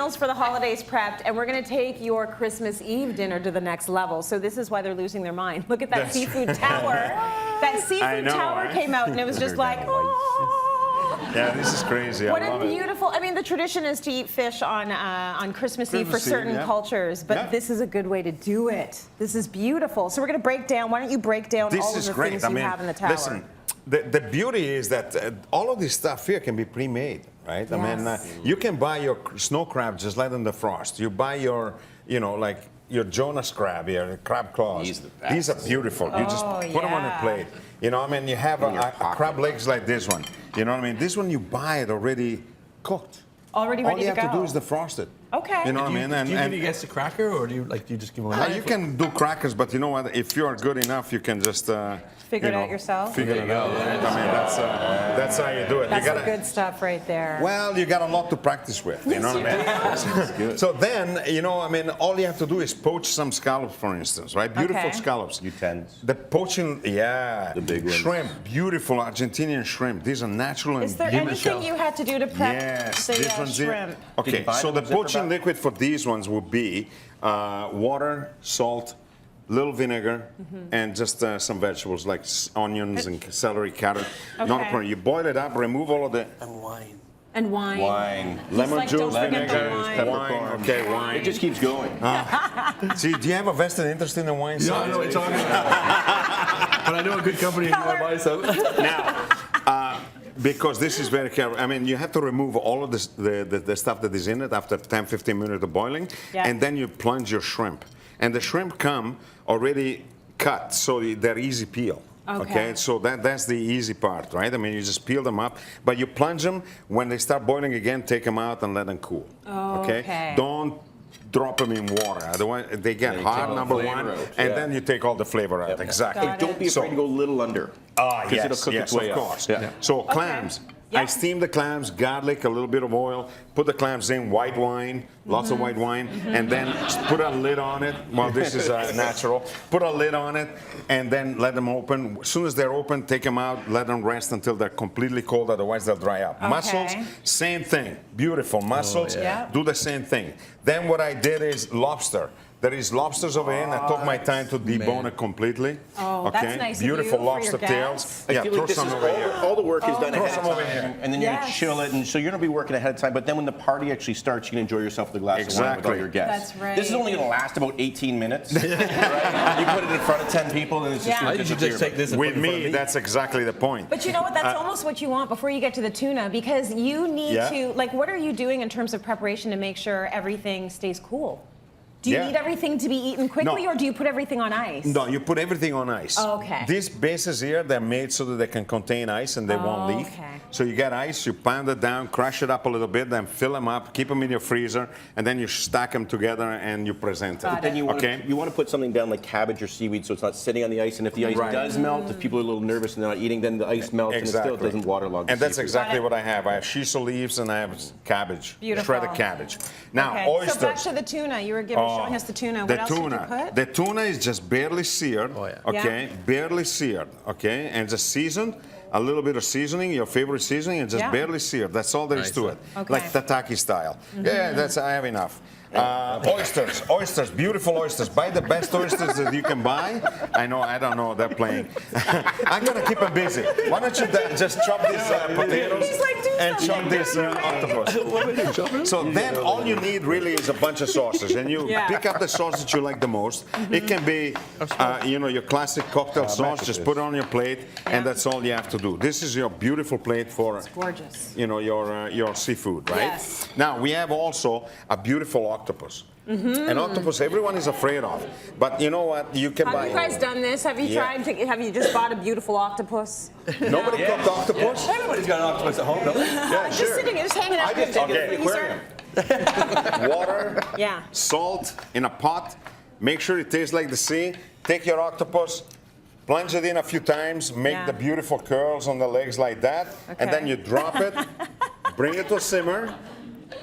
meals for the holidays prepped, and we're going to take your Christmas Eve dinner to the next level. So this is why they're losing their mind. Look at that seafood tower. That seafood tower came out, and it was just like, oh. Yeah, this is crazy. What I love a beautiful, I mean, the tradition is to eat fish on Christmas Eve for certain cultures, but this is a good way to do it. This is beautiful. So we're going to break down, why don't you break down all of the things you have in the tower? Listen, the beauty is that all of this stuff here can be pre-made, right? I mean, you can buy your snow crab just let in the frost. You buy your, you know, like your Jonas crab here, the crab claws. These are beautiful. You just put them on a plate. You know, I mean, you have a crab legs like this one. You know what I mean? This one you buy it already cooked. Already ready to go. All you have to do is defrost it. Okay. You know what I mean? Do you give you guys a cracker, or do you just give them a knife? You can do crackers, but you know what? If you are good enough, you can just figure it out yourself. Figure it out. Right? I mean, that's how you do it. That's the good stuff right there. Well, you got a lot to practice with. You know what I mean? So then, you know, I mean, all you have to do is poach some scallops, for instance, right? Beautiful scallops. U10s. The poaching, the big ones. Shrimp, beautiful Argentinian shrimp. These are natural and Is there anything you had to do to prep the shrimp? Okay, so the poaching liquid for these ones would be water, salt, little vinegar, and just some vegetables like onions and celery, carrot. Not a problem. You boil it up, remove all of the... And wine. And wine. Wine. Lemon juice, vinegar, peppercorn. Okay, wine. It just keeps going. See, do you have a vested interest in the wine? Yeah, I know what you're talking about. But I know a good company and you want to buy some. Now, because this is very careful. I mean, you have to remove all of this, the stuff that is in it after 10, 15 minutes of boiling, and then you plunge your shrimp. And the shrimp come already cut, so they're easy peel. Okay, so that's the easy part, right? I mean, you just peel them up, but you plunge them. When they start boiling again, take them out and let them cool. Okay? Don't drop them in water, otherwise they get hard, number one, and then you take all the flavor out. Exactly. Hey, don't be afraid to go a little under. Yes, it'll cook its way of course. So clams. I steam the clams, garlic, a little bit of oil, put the clams in, white wine, lots of white wine, and then put a lid on it. Well, this is natural. Put a lid on it, and then let them open. As soon as they're open, take them out, let them rest until they're completely cold, otherwise they'll dry up. Mussels, same thing. Beautiful. Mussels, do the same thing. Then what I did is lobster. There is lobsters over here, and I took my time to debone it completely. Oh, that's nice. Beautiful lobster tails. Yeah, throw some over here. All the work is done ahead of time, and then you chill it, and so you're going to be working ahead of time. But then when the party actually starts, you can enjoy yourself with a glass of wine with all your guests. That's right. This is only going to last about 18 minutes. Right? You put it in front of 10 people, and it's just I usually just take this. With me, that's exactly the point. But you know what? That's almost what you want before you get to the tuna, because you need to, like, what are you doing in terms of preparation to make sure everything stays cool? Do you need everything to be eaten quickly, or do you put everything on ice? No, you put everything on ice. Okay. These bases here, they're made so that they can contain ice and they won't leak. So you get ice, you pound it down, crush it up a little bit, then fill them up, keep them in your freezer, and then you stack them together and you present it. Then you want to put something down like cabbage or seaweed so it's not sitting on the ice, and if the ice does melt, if people are a little nervous and they're not eating, then the ice melts and it still doesn't waterlog the And that's exactly what I have. I have shiso leaves and I have cabbage, shredded cabbage. Now, oysters. So back to the tuna. You were showing us the tuna. What else did you put? The tuna is just barely seared, barely seared, and just seasoned. A little bit of seasoning, your favorite seasoning, and just barely seared. That's all there is to it, like tataki style. Yeah, I have enough. Oysters, beautiful oysters. Buy the best oysters that you can buy. I don't know, they're playing. I'm going to keep them busy. Why don't you just chop these potatoes and chop this octopus. So then all you need really is a bunch of sauces, and you pick up the sauce that you like the most. It can be, your classic cocktail sauce. Just put it on your plate, and that's all you have to do. This is your beautiful plate for, your seafood, right? Yes. Now we have also a beautiful octopus. An octopus everyone is afraid of, but you know what? You can buy. Have you guys done this? Have you tried to? Have you just bought a beautiful octopus? Nobody cooked octopus. Everybody's got an octopus at home, though. Just sitting, just hanging out. I just take it in the aquarium. Water, salt in a pot. Make sure it tastes like the sea. Take your octopus, plunge it in a few times, make the beautiful curls on the legs like that, and then you drop it, bring it to a simmer.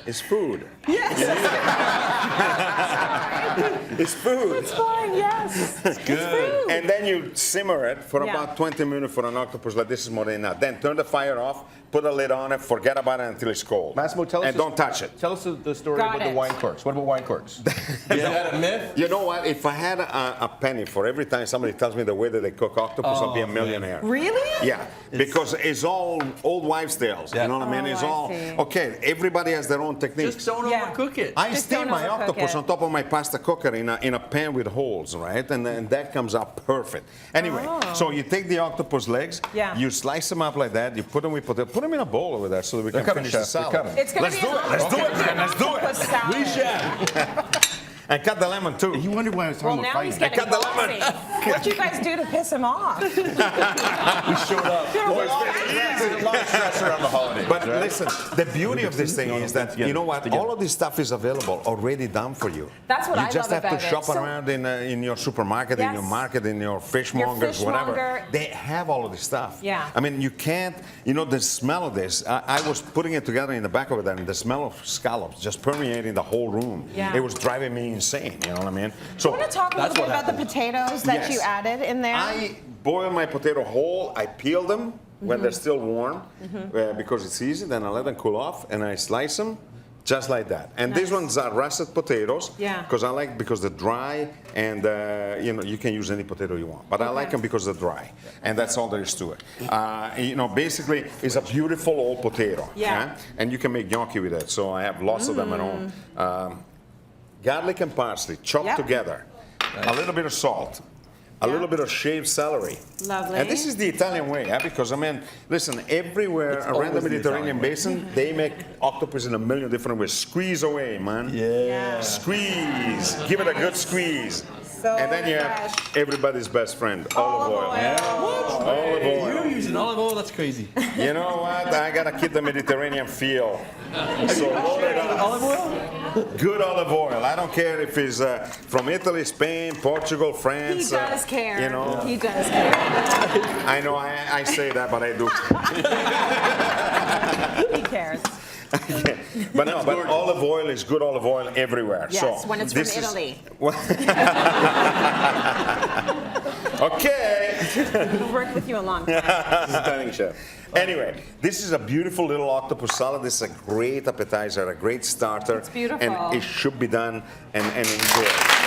It's food. Yes. It's food. It's fine, yes. It's Good. And then you simmer it for Yeah. about 20 minutes for an octopus like this is more than enough. Then turn the fire off, put a lid on it, forget about it until it's cold. Massimo, tell us. And don't touch it. Tell us the story Got about it. the wine corks. What about wine corks? Is that a myth? You know what? If I had a penny for every time somebody tells me the way that they cook octopus, I'll be a millionaire. Really? Yeah, because it's all old wives' tales. You know what I mean? It's I all see. okay. Everybody has their own technique. Just don't Yeah. overcook it. I Just steam don't my overcook octopus it. on top of my pasta cooker in a pan with holes, right? And that comes out perfect. Anyway, so you take the octopus legs, Yeah. you slice them up like that, you put them with potato, put them in a bowl over there so that we can coming, finish the chef. They're salad. coming. It's gonna Let's be do it. Let's do it, man. Let's do octopus it. salad. We chef. And cut the lemon too. He wondered why I was Well, talking now about he's fighting. getting cut the lemon. bossy. What'd you guys do to piss him off? We showed up. There's a lot of stress around the holidays. But listen, the beauty of this thing is that, you know what, all of this stuff is available already done for you. That's what you I just love have to about it. shop So- around in your supermarket, in Yes. your market, in your fishmongers, whatever. fishmonger. They have all of this stuff. Yeah. I mean, you can't, you know, the smell of this, I was putting it together in the back of it, and the smell of scallops just permeating the whole room. Yeah. It was driving me insane, you know what I mean? So I want to talk a little bit about the potatoes that Yes. you added in there. I boil my potato whole. I peel them when they're still warm because it's easy. Then I let them cool off and I slice them just like that. And these ones are russet potatoes because I like because they're dry and you know you can use any potato you want. But I like them because they're dry, and that's all there is to it. You know, basically, it's a beautiful old potato. Yeah. And you can make gnocchi with it. So I have lots of them at home. Garlic and parsley chopped together. A little bit of salt, a little bit of shaved celery. Lovely. And this is the Italian way, because I mean, listen, everywhere around the always the Mediterranean Italian way. basin, they make octopus in a million different ways. Squeeze away, man. Yeah. Squeeze. Give it a good squeeze. So And then you have fresh. everybody's best friend, olive oil. Olive You're oil. using olive oil? That's crazy. You know what? I gotta keep the Mediterranean feel. So load it up. Olive oil? Good olive oil. I don't care if it's from Italy, Spain, Portugal, He France. does care. You know, He does care. I know I say that, but I do. He cares. But no, but olive oil is good olive oil everywhere. Yes, so when it's from this is- Italy. Okay. I've worked with you a long time. Stunning, chef. Anyway, this is a beautiful little octopus salad. This is a great appetizer, a great starter. It's beautiful. And it should be done and enjoyed.